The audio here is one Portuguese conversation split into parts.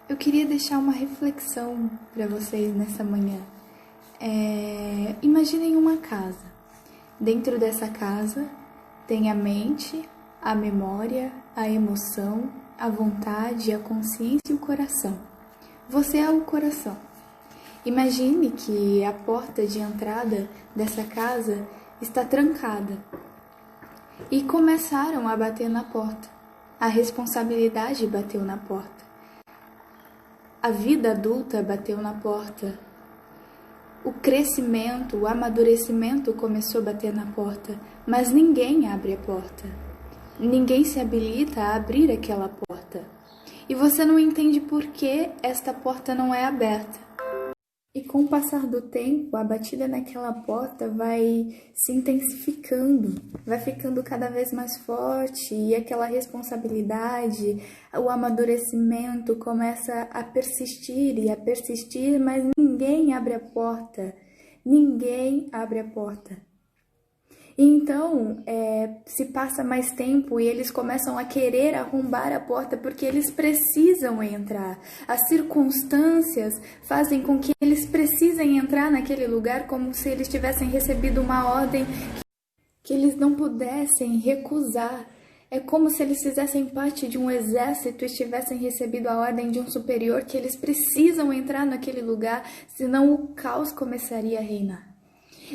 Eu queria deixar uma reflexão para vocês nessa manhã. Imaginem uma casa. Dentro dessa casa tem a mente, a memória, a emoção, a vontade, a consciência e o coração. Você é o coração. Imagine que a porta de entrada dessa casa está trancada e começaram a bater na porta. A responsabilidade bateu na porta. A vida adulta bateu na porta. O crescimento, o amadurecimento começou a bater na porta, mas ninguém abre a porta. Ninguém se habilita a abrir aquela porta. E você não entende por que esta porta não é aberta. E com o passar do tempo, a batida naquela porta vai se intensificando, vai ficando cada vez mais forte e aquela responsabilidade, o amadurecimento começa a persistir, mas ninguém abre a porta, ninguém abre a porta. E então, se passa mais tempo e eles começam a querer arrombar a porta porque eles precisam entrar. As circunstâncias fazem com que eles precisem entrar naquele lugar como se eles tivessem recebido uma ordem que eles não pudessem recusar. É como se eles fizessem parte de um exército e tivessem recebido a ordem de um superior que eles precisam entrar naquele lugar, senão o caos começaria a reinar.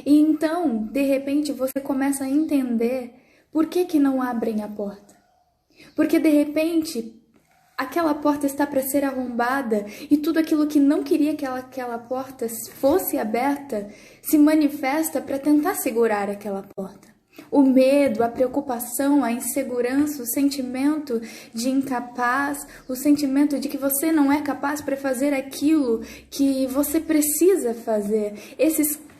E então, de repente, você começa a entender por que não abrem a porta. Porque, de repente, aquela porta está para ser arrombada e tudo aquilo que não queria que aquela porta fosse aberta se manifesta para tentar segurar aquela porta. O medo, a preocupação, a insegurança, o sentimento de incapaz, o sentimento de que você não é capaz para fazer aquilo que você precisa fazer.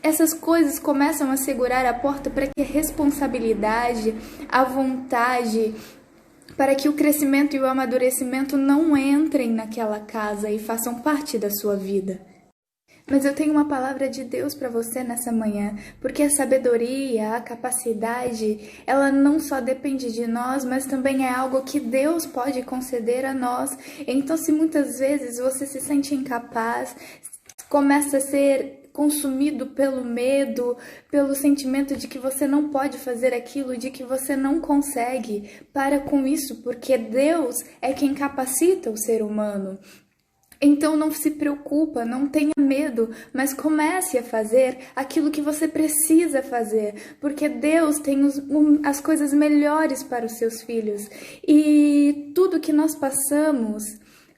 Essas coisas começam a segurar a porta para que a responsabilidade, a vontade, para que o crescimento e o amadurecimento não entrem naquela casa e façam parte da sua vida. Mas eu tenho uma palavra de Deus para você nessa manhã, porque a sabedoria, a capacidade, ela não só depende de nós, mas também é algo que Deus pode conceder a nós. Então, se muitas vezes você se sente incapaz, começa a ser consumido pelo medo, pelo sentimento de que você não pode fazer aquilo, de que você não consegue, para com isso, porque Deus é quem capacita o ser humano. Então não se preocupa, não tenha medo, mas comece a fazer aquilo que você precisa fazer, porque Deus tem as coisas melhores para os seus filhos. E tudo que nós passamos,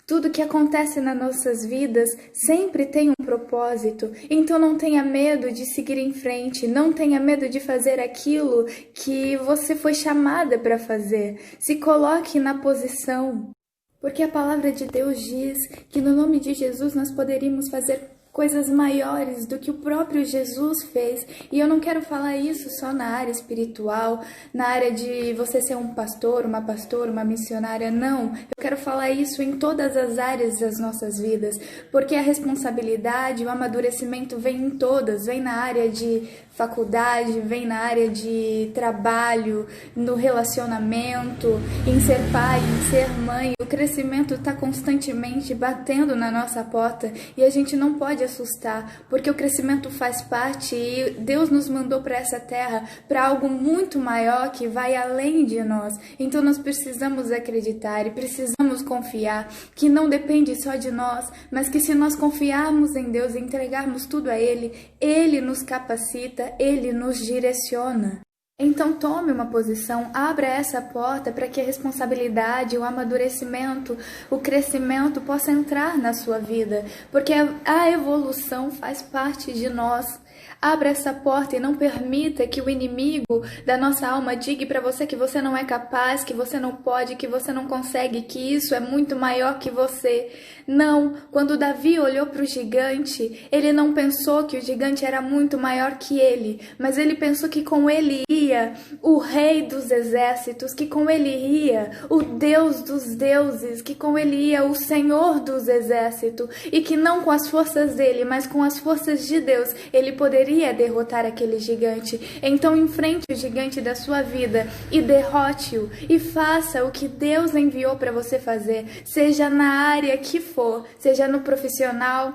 tudo que acontece nas nossas vidas sempre tem um propósito. Então não tenha medo de seguir em frente, não tenha medo de fazer aquilo que você foi chamada para fazer. Se coloque na posição. Porque a palavra de Deus diz que no nome de Jesus nós poderíamos fazer coisas maiores do que o próprio Jesus fez. E eu não quero falar isso só na área espiritual, na área de você ser um pastor, uma missionária, não. Eu quero falar isso em todas as áreas das nossas vidas, porque a responsabilidade, o amadurecimento vem em todas, vem na área de faculdade, vem na área de trabalho, no relacionamento, em ser pai, em ser mãe. O crescimento está constantemente batendo na nossa porta e a gente não pode assustar, porque o crescimento faz parte e Deus nos mandou para essa terra para algo muito maior que vai além de nós. Então nós precisamos acreditar e precisamos confiar que não depende só de nós, mas que se nós confiarmos em Deus e entregarmos tudo a Ele nos capacita, Ele nos direciona. Então tome uma posição, abra essa porta para que a responsabilidade, o amadurecimento, o crescimento possa entrar na sua vida, porque a evolução faz parte de nós. Abra essa porta e não permita que o inimigo da nossa alma diga para você que você não é capaz, que você não pode, que você não consegue, que isso é muito maior que você. Não, quando Davi olhou para o gigante, ele não pensou que o gigante era muito maior que ele, mas ele pensou que com ele ia o rei dos exércitos, que com ele ia o Deus dos deuses, que com ele ia o Senhor dos exércitos, e que não com as forças dele, mas com as forças de Deus, ele poderia derrotar aquele gigante. Então enfrente o gigante da sua vida e derrote-o e faça o que Deus enviou para você fazer, seja na área que for, seja no profissional,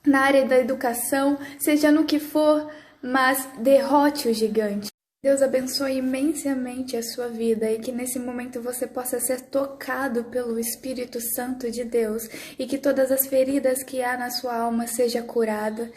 na área da educação, seja no que for, mas derrote o gigante. Deus abençoe imensamente a sua vida e que nesse momento você possa ser tocado pelo Espírito Santo de Deus e que todas as feridas que há na sua alma seja curada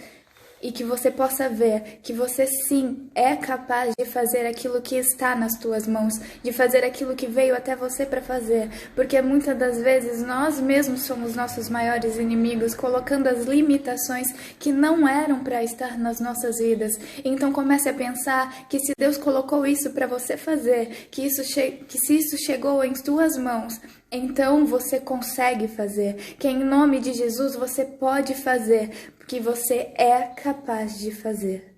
e que você possa ver que você sim é capaz de fazer aquilo que está nas tuas mãos, de fazer aquilo que veio até você para fazer, porque muitas das vezes nós mesmos somos nossos maiores inimigos, colocando as limitações que não eram para estar nas nossas vidas. Então comece a pensar que se Deus colocou isso para você fazer, que se isso chegou em tuas mãos, então você consegue fazer, que em nome de Jesus você pode fazer, porque você é capaz de fazer.